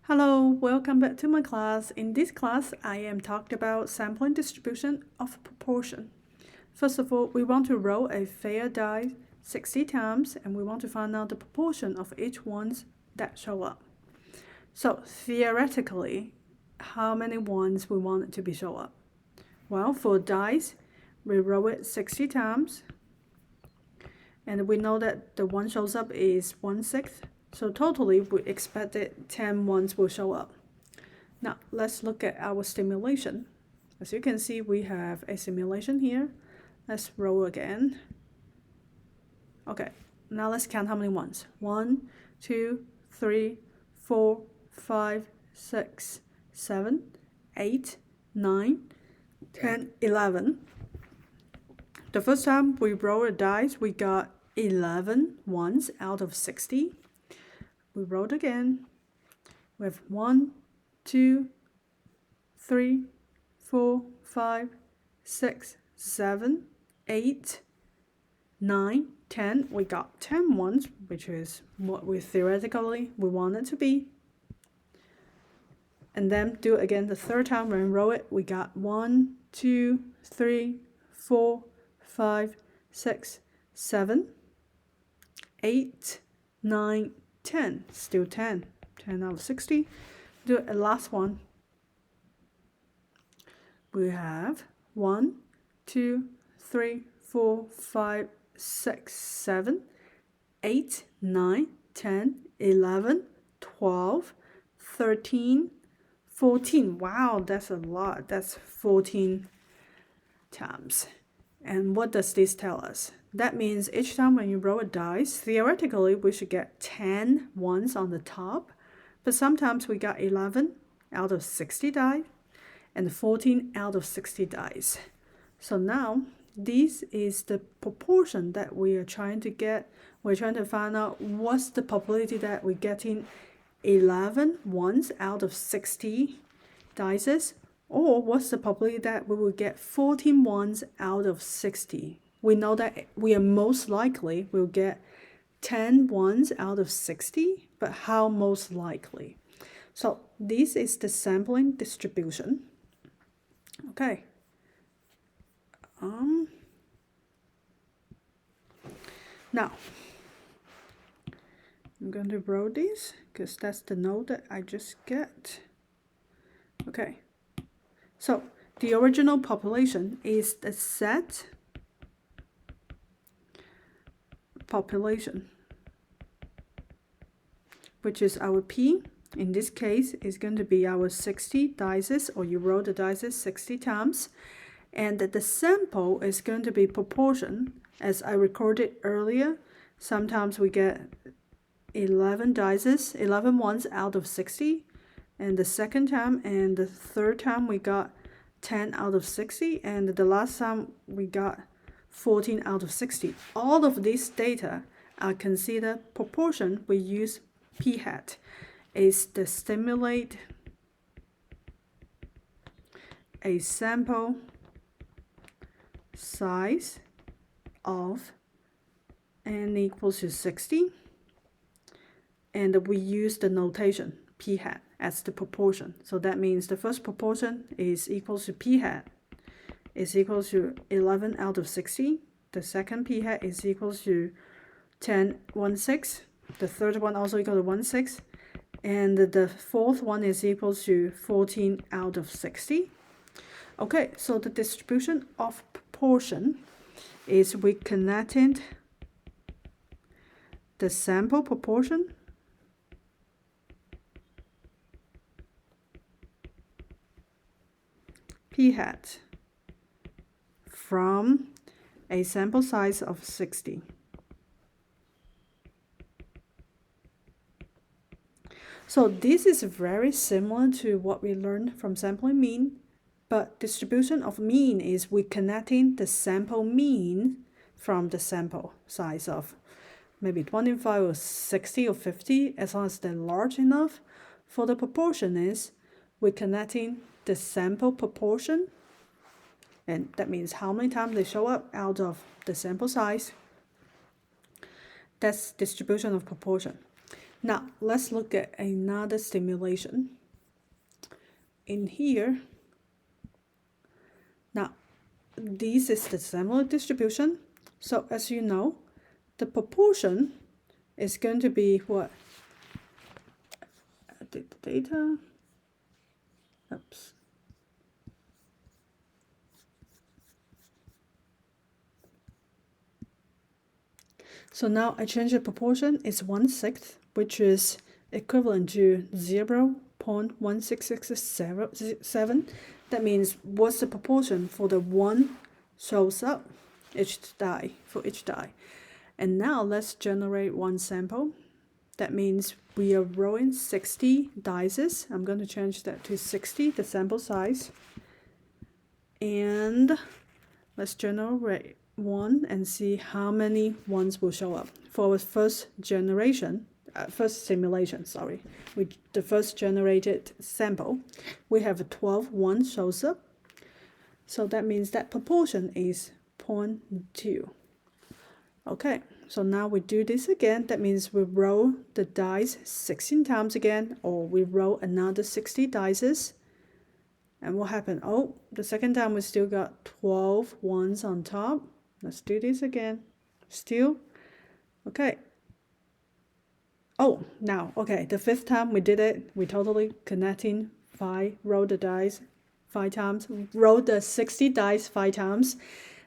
Hello, welcome back to my class. In this class, I am talking about sampling distribution of proportion. First of all, we want to roll a fair die 60 times and we want to find out the proportion of each ones that show up. So theoretically, how many ones we want it to be show up? Well, for dice, we roll it 60 times and we know that the one shows up is 1/6. So totally, we expected 10 ones will show up. Now, let's look at our simulation. As you can see, we have a simulation here. Let's roll again. Okay, now let's count how many ones. 1, 2, 3, 4, 5, 6, 7, 8, 9, 10, 11. The first time we rolled a dice, we got 11 ones out of 60. We rolled again. We have 1, 2, 3, 4, 5, 6, 7, 8, 9, 10. We got 10 ones, which is what we theoretically want it to be. And then do it again the third time when we roll it. We got 1, 2, 3, 4, 5, 6, 7, 8, 9, 10. Still 10. 10 out of 60. Do a last one. We have 1, 2, 3, 4, 5, 6, 7, 8, 9, 10, 11, 12, 13, 14. Wow, that's a lot. That's 14 times. And what does this tell us? That means each time when you roll a dice, theoretically we should get 10 ones on the top, but sometimes we got 11 out of 60 die and 14 out of 60 dice. So now this is the proportion that we are trying to get. We're trying to find out what's the probability that we're getting 11 ones out of 60 dice, or what's the probability that we will get 14 ones out of 60. We know that we are most likely will get 10 ones out of 60, but how most likely? So this is the sampling distribution. Okay. Now, I'm going to roll this because that's the note that I just get. Okay. So the original population is the set population, which is our P. In this case, is going to be our 60 dice, or you roll the dice 60 times. And the sample is going to be proportion. As I recorded earlier, sometimes we get 11 dice, 11 ones out of 60. And the second time and the third time we got 10 out of 60. And the last time we got 14 out of 60. All of these data are considered proportion. We use p hat. Is the simulate a sample size of n equals to 60, and we use the notation p hat as the proportion. So that means the first proportion is equals to p hat is equals to 11 out of 60. The second p hat is equals to 10 1/6. The third one also equal to 1/6. And the fourth one is equals to 14 out of 60. Okay, so the distribution of proportion is we connected the sample proportion p hat from a sample size of 60. So this is very similar to what we learned from sampling mean, but distribution of mean is we connecting the sample mean from the sample size of maybe 25 or 60 or 50, as long as they're large enough. For the proportion is we're connecting the sample proportion, and that means how many times they show up out of the sample size. That's distribution of proportion. Now, let's look at another simulation. In here, now, this is the sample distribution. So as you know, the proportion is going to be what? The data. Oops. So now I change the proportion. It's 1/6, which is equivalent to 0.16667. That means what's the proportion for the one shows up each die, for each die. And now let's generate one sample. That means we are rolling 60 dices. I'm going to change that to 60, the sample size. And let's generate one and see how many ones will show up. For our first simulation, the first generated sample, we have 12 ones shows up. So that means that proportion is 0.2. Okay, so now we do this again. That means we roll the dice 16 times again, or we roll another 60 dices. And what happened? Oh, the second time we still got 12 ones on top. Let's do this again. Still. Okay. Oh, now, okay, the fifth time we did it, we totally connecting 5, roll the dice 5 times, roll the 60 dice 5 times.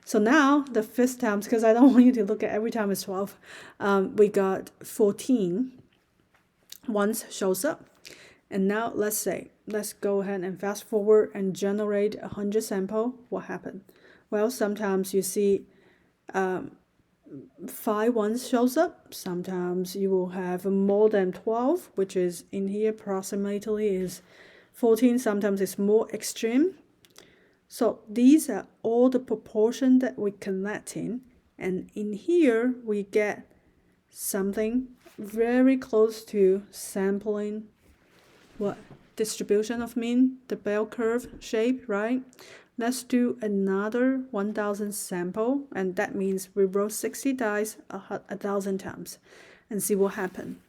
So now the fifth time, because I don't want you to look at every time it's 12, we got 14 ones shows up. And now let's go ahead and fast forward and generate 100 sample. What happened? Well, sometimes you see 5 ones shows up. Sometimes you will have more than 12, which is in here approximately is 14. Sometimes it's more extreme. So these are all the proportion that we're connecting. And in here, we get something very close to sampling what? Distribution of mean, the bell curve shape, right? Let's do another 1000 sample, and that means we roll 60 dice 1,000 times and see what happened.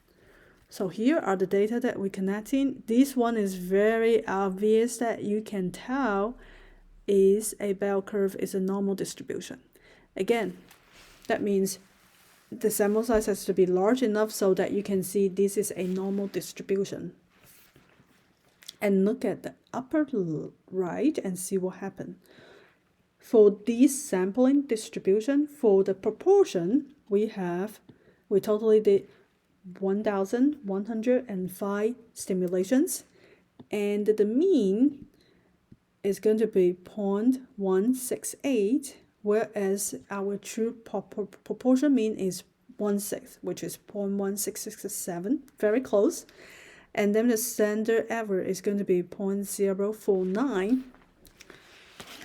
So here are the data that we're connecting. This one is very obvious that you can tell is a bell curve, is a normal distribution. Again, that means the sample size has to be large enough so that you can see this is a normal distribution. And look at the upper right and see what happened. For this sampling distribution, for the proportion, we totally did 1,105 stimulations, and the mean is going to be 0.168, whereas our true proportion mean is 1/6, which is 0.1667, very close. And then the standard error is going to be 0.049.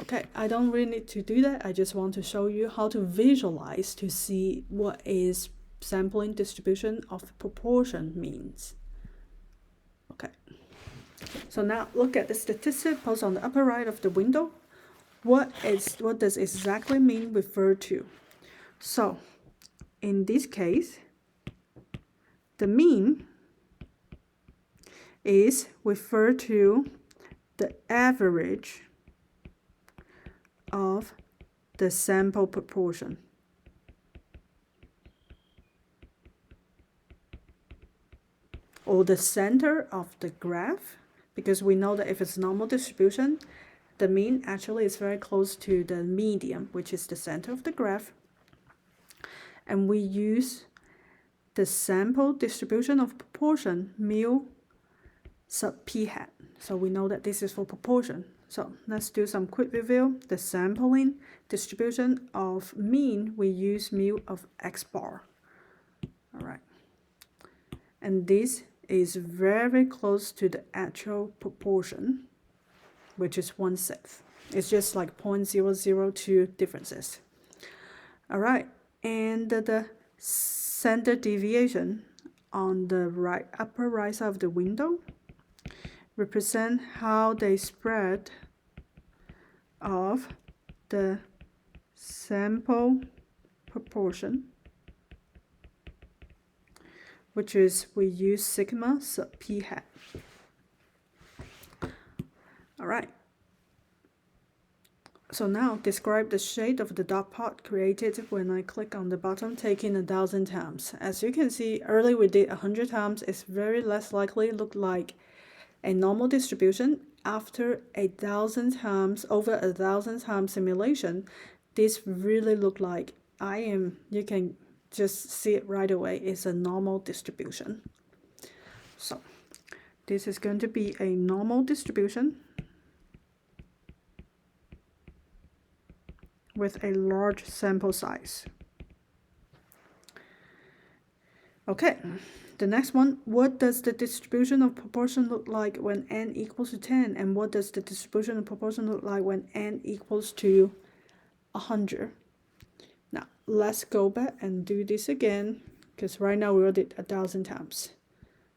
Okay, I don't really need to do that. I just want to show you how to visualize to see what is sampling distribution of proportion means. Okay, so now look at the statistic posted on the upper right of the window. What does exactly mean refer to? So in this case, the mean is refer to the average of the sample proportion. Or the center of the graph, because we know that if it's normal distribution, the mean actually is very close to the median, which is the center of the graph. And we use the sample distribution of proportion, mu sub p hat. So we know that this is for proportion. So let's do some quick review. The sampling distribution of mean, we use mu of x bar. All right. And this is very close to the actual proportion, which is 1/6. It's just like 0.002 differences. All right. And the standard deviation on the upper right side of the window represent how they spread of the sample proportion which is we use sigma sub p hat. All right. So now describe the shade of the dot plot created when I click on the bottom taking 1,000 times. As you can see, earlier we did 100 times. It's very less likely look like a normal distribution. After 1,000 times, over 1,000 times simulation, this really look like you can just see it right away. It's a normal distribution. So this is going to be a normal distribution with a large sample size. Okay, the next one, what does the distribution of proportion look like when n equals to 10? And what does the distribution of proportion look like when n equals to 100? Now, let's go back and do this again, because right now we already did 1,000 times.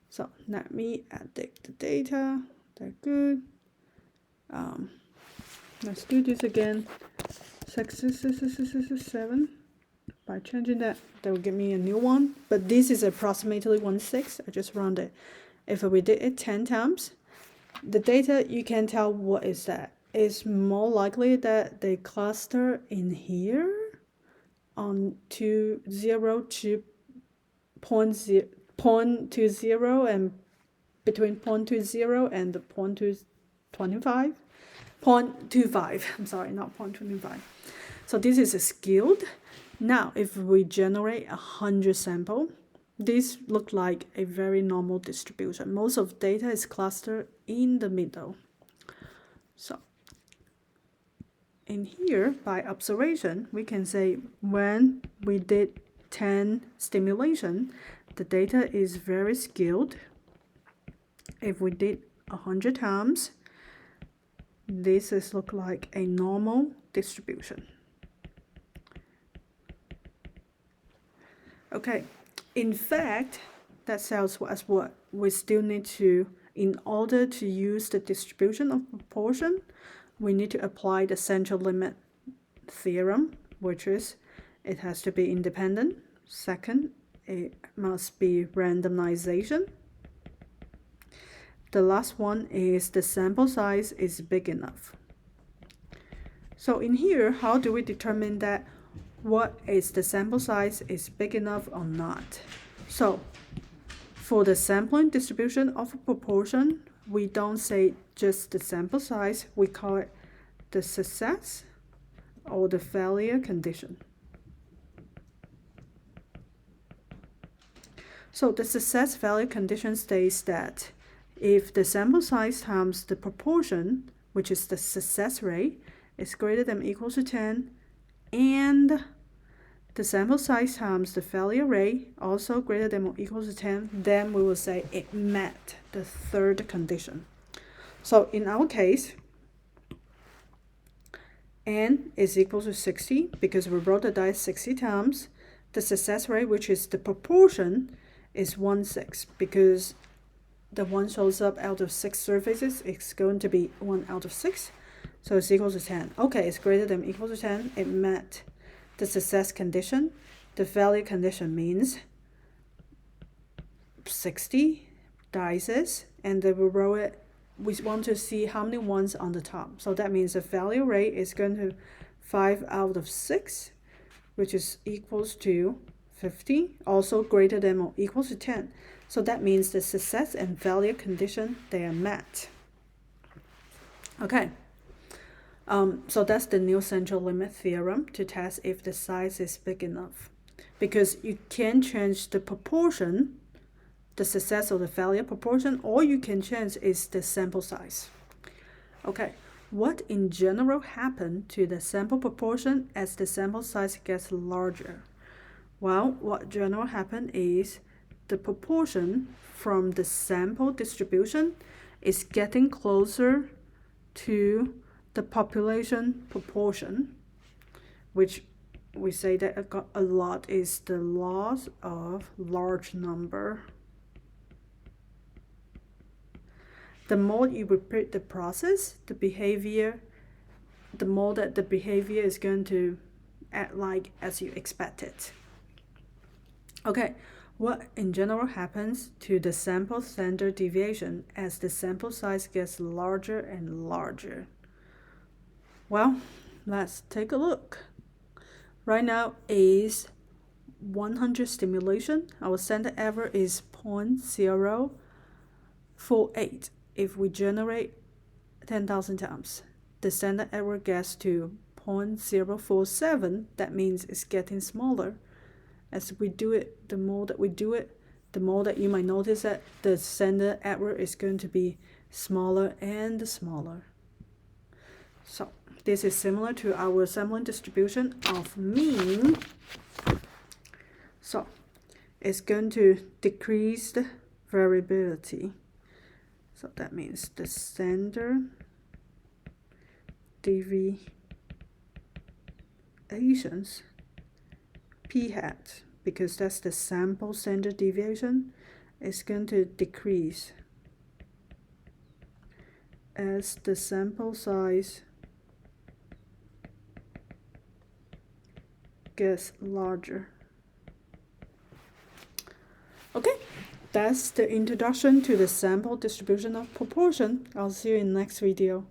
So let me edit the data. They're good. Let's do this again. 7. By changing that will give me a new one, but this is approximately 1/6. I just rounded. If we did it 10 times, the data, you can tell what is that. It's more likely that they cluster in here on 0 to 0.20 and between 0.20 and 0.25. 0.25, I'm sorry, not 0.25. So this is skewed. Now, if we generate 100 sample, this look like a very normal distribution. Most of data is clustered in the middle. So in here, by observation, we can say when we did 10 stimulation, the data is very skewed. If we did 100 times, this is look like a normal distribution. Okay, in fact, that tells us what we still need to, in order to use the distribution of proportion, we need to apply the central limit theorem, which is it has to be independent. Second, it must be randomization. The last one is the sample size is big enough. So in here, how do we determine that what is the sample size is big enough or not? So for the sampling distribution of a proportion, we don't say just the sample size, we call it the success or the failure condition. So the success failure condition states that if the sample size times the proportion, which is the success rate, is greater than or equal to 10, and the sample size times the failure rate also greater than or equal to 10, then we will say it met the third condition. So in our case, n is equal to 60 because we rolled the dice 60 times. The success rate, which is the proportion, is 1/6 because the 1 shows up out of 6 surfaces. It's going to be 1 out of 6. So it's equal to 10. Okay, it's greater than or equal to 10. It met the success condition. The failure condition means 60 dices, and then we roll it. We want to see how many ones on the top. So that means the failure rate is going to 5 out of 6, which is equals to 50, also greater than or equal to 10. So that means the success and failure condition, they are met. Okay. So that's the new central limit theorem to test if the size is big enough. Because you can change the proportion, the success or the failure proportion, or you can change is the sample size. Okay, what in general happen to the sample proportion as the sample size gets larger? Well, what general happen is the proportion from the sample distribution is getting closer to the population proportion, which we say that a lot is the loss of large number. The more you repeat the process, the more that the behavior is going to act like as you expected. Okay, What in general happens to the sample standard deviation as the sample size gets larger and larger? Well, let's take a look. Right now is 100 stimulation. Our standard error is 0.048. If we generate 10,000 times, the standard error gets to 0.047. That means it's getting smaller. As we do it, the more that we do it, the more that you might notice that the standard error is going to be smaller and smaller. So this is similar to our sampling distribution of mean. So it's going to decrease the variability. So that means the standard deviations p hat, because that's the sample standard deviation, is going to decrease as the sample size gets larger. Okay, that's the introduction to the sample distribution of proportion. I'll see you in the next video.